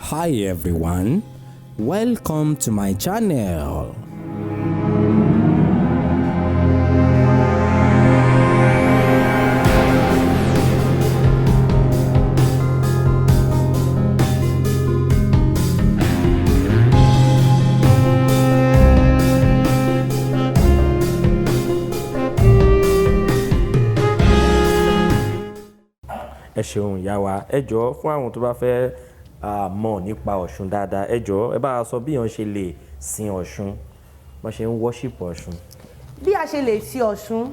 Hi everyone, welcome to my channel. Ẹ ṣeun ìyá wa, ẹ jọ̀ọ́ fún àwọn tó bá fẹ́ mọ̀ nípa Ọ̀ṣun dáadáa, ẹ jọ̀ọ́ ẹ bá a sọ bí èèyàn ṣe lè sin Ọ̀ṣun, bó ṣe ń worship Ọ̀ṣun. Bí a ṣe lè sin Ọ̀ṣun,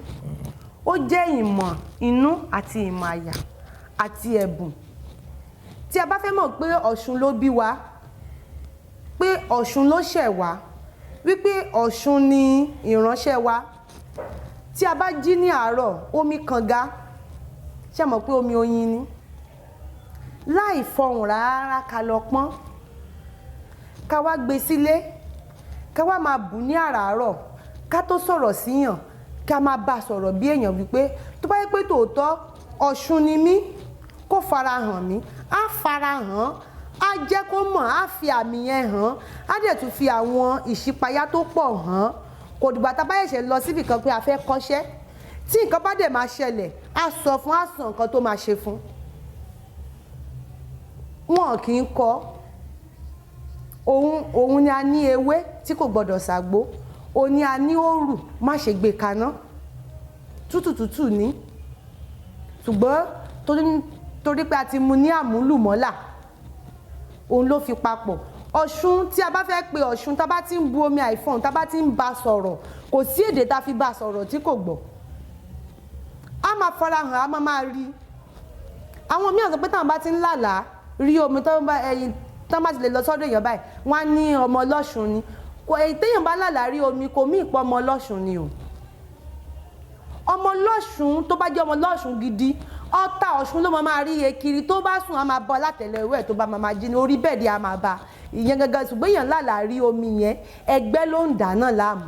ó jẹ́ ìmọ̀ inú àti ìmọ̀ àyà àti ẹ̀bùn. Tí a bá fẹ́ mọ̀ pé Ọ̀ṣun ló bí wa, pé Ọ̀ṣun ló ṣẹ̀ wá, wípé Ọ̀ṣun ni ìránṣẹ́ wa. Tí a bá jí ní àárọ̀, omi kànga, ṣé mọ̀ pé omi oyin ni? Láì fọhùn rárá ká lọ pọ́n, ká wá gbé sílé, ká wá máa bù ní àràárọ̀, ká tó sọ̀rọ̀ síyàn, ká máa bá sọ̀rọ̀ bí èèyàn wípé tó bá yẹ pé tòótọ́ Ọ̀ṣun ni mí, kó farahàn mí, á farahàn, á jẹ́ kó mọ̀, á fi àmì yẹn hàn, á dẹ̀ tún fi àwọn ìṣípayá tó pọ̀ hàn. Kò dìgbà tá a bá ṣẹ̀ṣẹ̀ lọ síbì kan pé a fẹ́ kọ́ṣẹ́, tí nǹkan bá dẹ̀ máa ṣẹlẹ̀, á sọ fún, á sọ nǹkan tó máa ṣe fún. Wọn kì í kọ́ òun ni a ní ewé tí kò gbọdọ̀ ṣàgbó, òun ni a ní òrù má ṣe gbé kaná, tútù ní, ṣùgbọ́n torí pé a ti mu ní àmúlùmọ́là, òun ló fi papọ̀. Ọ̀ṣun, tí a bá fẹ́ pe Ọ̀ṣun, tá bá ti ń bu omi àìfọ̀n, tá bá ti ń bá sọ̀rọ̀, kò sí èdè tá fi bá sọ̀rọ̀ tí kò gbọ́. A máa farahàn, a máa rí. Àwọn mìíràn sọ pé táwọn bá ti ń lálàá rí omi tó bá ti lè lọ sọ́dọ̀ èèyàn báyìí, wọ́n á ní ọmọ Ọlọ́ṣun ni. Téèyàn bá lálàá rí omi, kò mí ìpọ́ ọmọ Ọlọ́ṣun ni o. Ọmọ Ọlọ́ṣun tó bá jẹ́ ọmọ Ọlọ́ṣun gidi, ọ̀tá Ọ̀ṣun ló máa rí e kiri, tó bá sùn á máa bọ́ látẹ̀lẹ́wọ́ ẹ̀, tó bá máa jí ní orí bẹ́ẹ̀dì á máa bá ìyẹn gangan. Ṣùgbọ́n èèyàn lálàá rí omi yẹn, ẹgbẹ́ ló ń dà náà láàmú.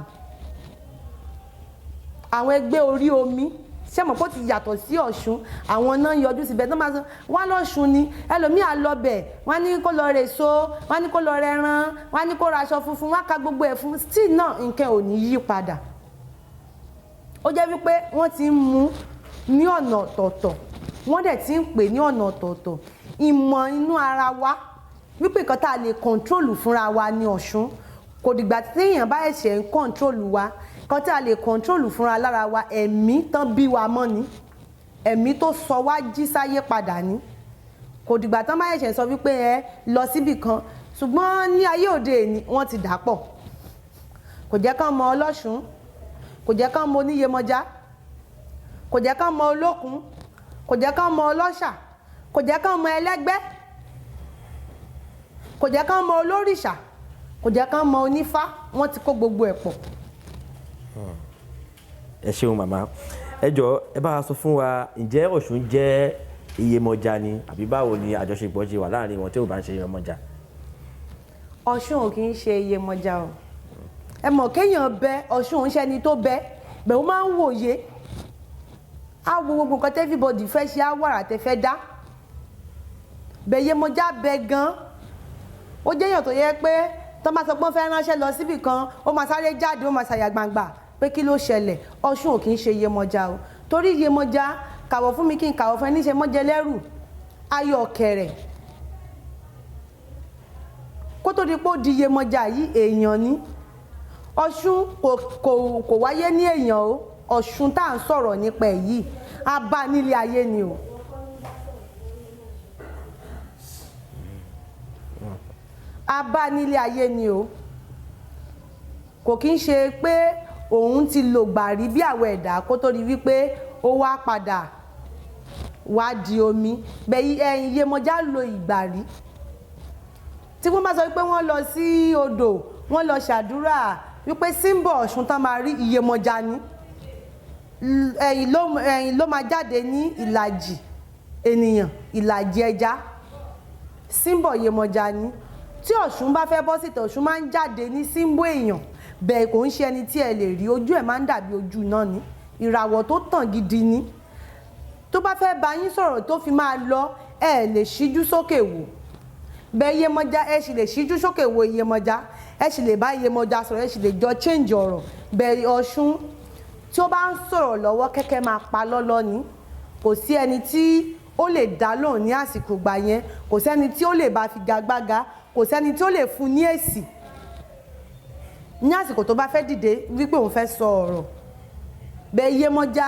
Àwọn ẹgbẹ́ orí omi, ṣé mọ̀ pé ó ti yàtọ̀ sí Ọ̀ṣun, àwọn náà yọjú síbẹ̀ tó máa sọ wá lọ́ṣun ni. Ẹlòmíà lọ bẹ̀, wọ́n á ní kó lọ rèso, wọ́n á ní kó lọ rẹran, wọ́n á ní kó ra aṣọ funfun, wọ́n á ka gbogbo ẹ̀ fún, still náà nǹkan ò ní yí padà. Ó jẹ́ wípé wọ́n ti ń mú ní ọ̀nà ọ̀tọ̀ọ̀tọ̀, wọ́n dẹ̀ ti ń pè ní ọ̀nà ọ̀tọ̀ọ̀tọ̀. Ìmọ̀ inú ara wa, wípé nǹkan tá a lè kọ̀ntrólù fúnra wa ní Ọ̀ṣun, kò dìgbà tí èèyàn bá ẹ̀ṣẹ̀ ń kọ̀ntrólù wa. Nǹkan tí a lè kọ̀ntrólù fúnra lára wa, ẹ̀mí tán bí wa mọ́ ni, ẹ̀mí tó sọ wá jí sáyé padà ni. Kò dìgbà tán bá ẹ̀ṣẹ̀ sọ wípé ẹ lọ síbì kan. Ṣùgbọ́n ní ayé òde òní wọ́n ti dà pọ̀. Kò jẹ́ kán mọ Ọlọ́ṣun, kò jẹ́ kán mọ oníyemoja, kò jẹ́ kán mọ olókun, kò jẹ́ kán mọ ọlọ́ṣà, kò jẹ́ kán mọ ẹlẹ́gbẹ́, kò jẹ́ kán mọ olórìṣà, kò jẹ́ kán mọ onífá. Wọ́n ti kó gbogbo ẹ̀ pọ̀. Ẹ ṣeun màmá, ẹ jọ̀ọ́ ẹ bá a sọ fún wa, ǹjẹ́ Ọ̀ṣun jẹ́ iyemọja ni àbí báwo ni àjọṣepọ̀ ṣe wà láàrin wọn tí ò bá ń ṣe iyemọja? Ọ̀ṣun ò kì í ṣe iyemọja o. Ẹ mọ̀ kéèyàn bẹ Ọ̀ṣun, òun ṣẹni tó bẹ, bẹ̀ ó máa ń wòye. Á wo gbogbo nǹkan tí everybody fẹ́ ṣe, á wàrà tẹ fẹ́ dá. Bẹ̀ iyemọja bẹ gan. Ó jẹ́ èèyàn tó yẹ pé tó máa sọ pé wọ́n fẹ́ ránṣẹ́ lọ síbì kan, ó máa sáré jáde, ó máa ṣàyà gbangba pé kí ló ṣẹlẹ̀. Ọ̀ṣun ò kì í ṣe iyemọja o. Torí iyemọja, kàwọ̀ fún mi kí n kàwọ̀ fún ẹ, níṣe mọ́jẹ lẹ́rù, ayọ̀ kẹrẹ̀. Kó tó di pé ó di iyemọja yìí, èèyàn ni. Ọ̀ṣun kò wáyé ní èèyàn o. Ọ̀ṣun tá à ń sọ̀rọ̀ nípa ẹ̀ yìí, a bá nílé ayé ni o. A bá nílé ayé ni o. Kò kí ń ṣe pé òun ti lò gbàrí bí àwọn ẹ̀dá kó tó di wípé ó wá padà wá di omi. Bẹ́ẹ̀ iyemọja lo ìgbàrí. Tí wọ́n bá sọ wípé wọ́n lọ sí odò, wọ́n lọ ṣàdúrà wípé símbọ̀ Ọ̀ṣun tán máa rí iyemọja ni. Ẹ̀yìn ló máa jáde ní ìlàjì ènìyàn, ìlàjì ẹja. Símbọ̀ iyemọja ni. Tí Ọ̀ṣun bá fẹ́ bọ́ síta, Ọ̀ṣun máa ń jáde ní símbọ̀ èèyàn. Bẹ́ẹ̀ kò ń ṣe ẹni tí ẹ lè rí, ojú ẹ̀ máa ń dàbí ojú náà ni. Ìràwọ̀ tó tàn gidi ni. Tó bá fẹ́ bá yín sọ̀rọ̀ tó fi máa lọ, ẹ lè ṣíjú sókè wò. bẹ́ẹ̀ yemoja ẹ sì lè ṣíjú sókè wo yemoja ẹ sì lè bá yemoja sọ̀rọ̀ ẹ sì lè jọ change ọ̀rọ̀ bẹ́ẹ̀ Ọ̀ṣun tí ó bá ń sọ̀rọ̀ lọ́wọ́ kẹ́kẹ́ máa pa lọ́lọ́ ni kò sí ẹni tí ó lè dá lóhùn ní àsìkò gbà yẹn kò sẹ́ni tí ó lè bá figagbága kò sẹ́ni tí ó lè fún ní èsì ní àsìkò tó bá fẹ́ dìde wípé òun fẹ́ sọ ọ̀rọ̀ bẹ́ẹ̀ yemoja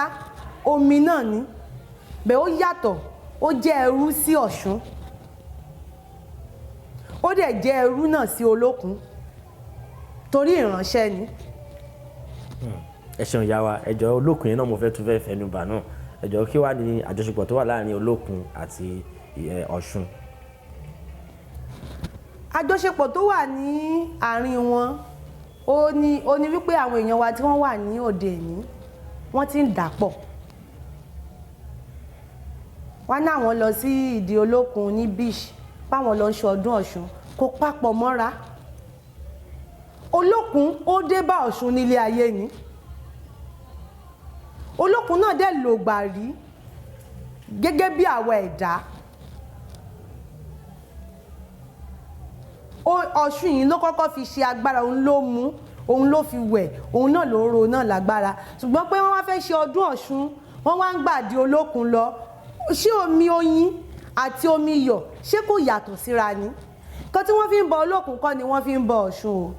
omi náà ni bẹ́ẹ̀ ó yàtọ̀ ó jẹ́ ẹrú sí Ọ̀ṣun ó dẹ̀ jẹ́ ẹrú náà sí olókun torí ìránṣẹ́ ni. ẹ ṣeun ìyá wa ẹjọ olókun yẹn náà mo fẹ́ tún fẹ́ fẹnu bà náà ẹjọ kí wàá ní àjọṣepọ̀ tó wà láàrin olókun àti Ọ̀ṣun. àjọṣepọ̀ tó wà ní àárín wọn ó ní wípé àwọn èèyàn wa tí wọ́n wà ní òde ìní wọ́n ti ń dàpọ̀ wọ́n ní àwọn lọ sí ìdí olókun ní beach báwọn lọ ń ṣe ọdún Ọ̀ṣun kó papọ̀ mọ́ra olókun ó dé bá Ọ̀ṣun nílé ayé ni olókun náà dẹ̀ lògbà rí gẹ́gẹ́ bí àwa ẹ̀dá Ọ̀ṣun yìí ló kọ́kọ́ fi ṣe agbára òun ló mú òun ló fi wẹ̀ òun náà ló ń ro náà lágbára ṣùgbọ́n pé wọ́n wá fẹ́ ṣe ọdún Ọ̀ṣun wọ́n wá ń gbàdí olókun lọ ṣé omi oyin àti omi iyọ̀ ṣé kò yàtọ̀ síra ni kan tí wọ́n fi ń bọ olókun kọ́ ni wọ́n fi ń bọ Ọ̀ṣun o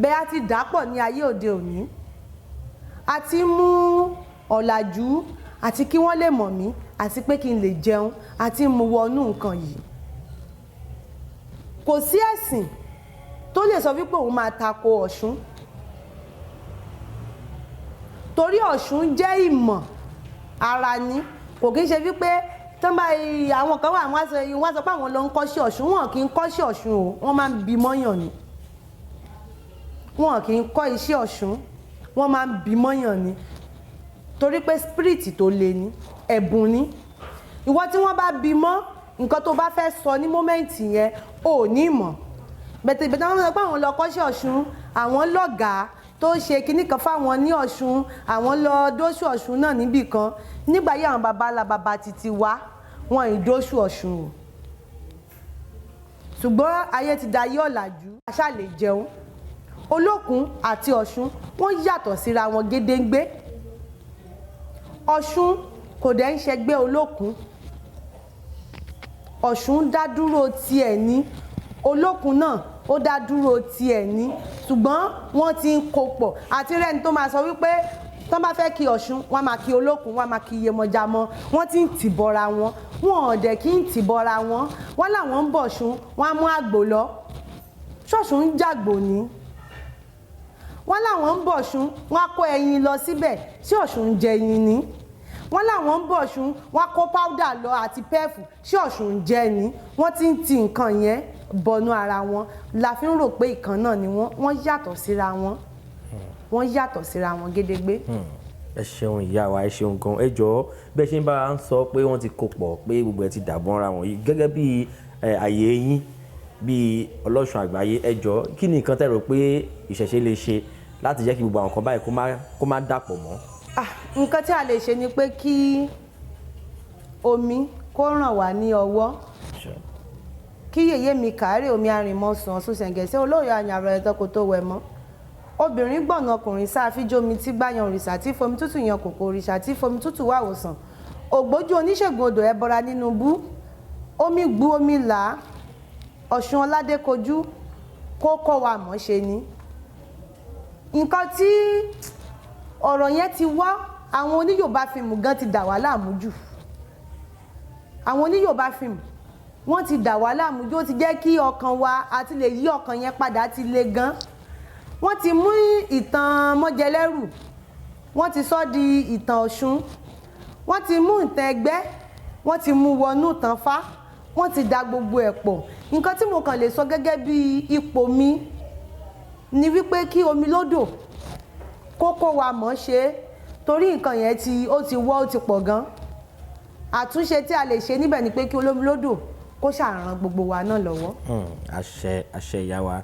bẹ́ẹ̀ á ti dàpọ̀ ní ayé òde òní a ti mú ọ̀làjú àti kí wọ́n lè mọ̀ mí àti pé kí n lè jẹun àti mú wọnú nǹkan yìí kò sí ẹ̀sìn tó lè sọ wípé òun máa tako Ọ̀ṣun torí Ọ̀ṣun jẹ́ ìmọ̀ ara ni kò kí ń ṣe wípé tán bá àwọn kan wà wọ́n sọ pé àwọn lọ ń kọ́ sí Ọ̀ṣun wọn kì í kọ́ sí Ọ̀ṣun o wọ́n máa ń bi mọ́yàn ni wọn kì í kọ́ iṣẹ́ Ọ̀ṣun wọ́n máa ń bi mọ́yàn ni torí pé spirit tó le ni ẹ̀bùn ni ìwọ tí wọ́n bá bi mọ́ nǹkan tó bá fẹ́ sọ ní mọ́mẹ́ǹtì yẹn ò ní mọ̀ bẹ̀tẹ̀ ìbẹ̀tẹ̀ wọn sọ pé àwọn lọ kọ́ sí Ọ̀ṣun àwọn lọ́gàá tó ṣe kinní kan fáwọn ní Ọ̀ṣun àwọn lọ dóṣù Ọ̀ṣun náà níbì kan nígbà yí àwọn baba títí wá wọn ì dóṣù Ọ̀ṣun o ṣùgbọ́n ayé ti dayé ọ̀làjú àṣà lè jẹun olókun àti Ọ̀ṣun wọ́n yàtọ̀ síra wọn gédéǹgbé Ọ̀ṣun kò dẹ̀ ń ṣẹgbẹ́ olókun Ọ̀ṣun dá dúró tiẹ̀ ní olókun náà ó dá dúró tiẹ̀ ní ṣùgbọ́n wọ́n ti ń kó pọ̀ àti rẹ́ni tó máa sọ wípé tán bá fẹ́ kí Ọ̀ṣun wọ́n máa kí olókun wọ́n máa kí yemoja mọ́ wọ́n ti ń tìbọra wọn wọn ò dẹ̀ kí ń tìbọra wọn wọ́n làwọn ń bọ̀ Ọ̀ṣun wọ́n á mú àgbò lọ ṣọ̀ṣun ń jàgbò ní wọ́n làwọn ń bọ̀ Ọ̀ṣun wọ́n á kó ẹyin lọ síbẹ̀ tí Ọ̀ṣun ń jẹ ẹyin ní wọ́n làwọn ń bọ̀ Ọ̀ṣun wọ́n á kó páúdà lọ àti pẹ́ẹ̀fù tí Ọ̀ṣun ń jẹ ní wọ́n ti ń ti nǹkan yẹn bọnú ara wọn la fi ń rò pé ìkan náà ni wọ́n yàtọ̀ síra wọn wọ́n yàtọ̀ síra wọn gédégbé. ẹ ṣeun ìyá wa ẹ ṣeun gan ẹ jọ̀ọ́ bẹ́ẹ̀ ṣe ń bá a ń sọ pé wọ́n ti kó pọ̀ pé gbogbo ẹ ti dàbọ̀ ara wọn yìí gẹ́gẹ́ bí àyè yín bí ọlọ́ṣun àgbáyé ẹ jọ̀ọ́ kí ni nǹkan tẹ́ rò pé ìṣẹ̀ṣe lè ṣe láti jẹ́ kí gbogbo àwọn kan báyìí kó má dàpọ̀ mọ́. nǹkan tí a lè ṣe ni pé kí omi kó ràn wá ní ọwọ́ kí yèyé mi kàárẹ̀ omi arìnmọ́sàn Ọ̀ṣun ṣẹ̀ǹgẹ̀ṣẹ̀ olóyè àyàrá ẹ̀tọ́ kò tó wẹ̀ mọ́ obìnrin gbọ̀nà ọkùnrin sáfíjómi tí gbáyan òrìṣà tí fomi tútù yan kòkò òrìṣà tí fomi tútù wà wòsàn ògbójú oníṣègùn odò ẹbọra nínú bú omi gbú omi là Ọ̀ṣun ọládékojú kó kọ́ wa mọ̀ ṣe ni nǹkan tí ọ̀rọ̀ yẹn ti wá àwọn oníyòbá fíìmù gan ti dà wá láàmú jù àwọn oníyòbá fíìmù wọ́n ti dà wá láàmú jù ó ti jẹ́ kí ọkàn wa àti lè yí ọkàn yẹn padà ti le gan wọ́n ti mú ìtàn mọ́jẹlẹ́rù wọ́n ti sọ di ìtàn Ọ̀ṣun wọ́n ti mú ìtàn ẹgbẹ́ wọ́n ti mú wọnú ìtàn Fá wọ́n ti da gbogbo ẹ̀ pọ̀ nǹkan tí mo kàn lè sọ gẹ́gẹ́ bí ipò mi ni wípé kí omi lódò kókó wa mọ̀ ṣe torí nǹkan yẹn ó ti wọ́ ó ti pọ̀ gan àtúnṣe tí a lè ṣe níbẹ̀ ni pé kí olómi lódò kó ṣàràn gbogbo wa náà lọ́wọ́. àṣẹ ìyá wa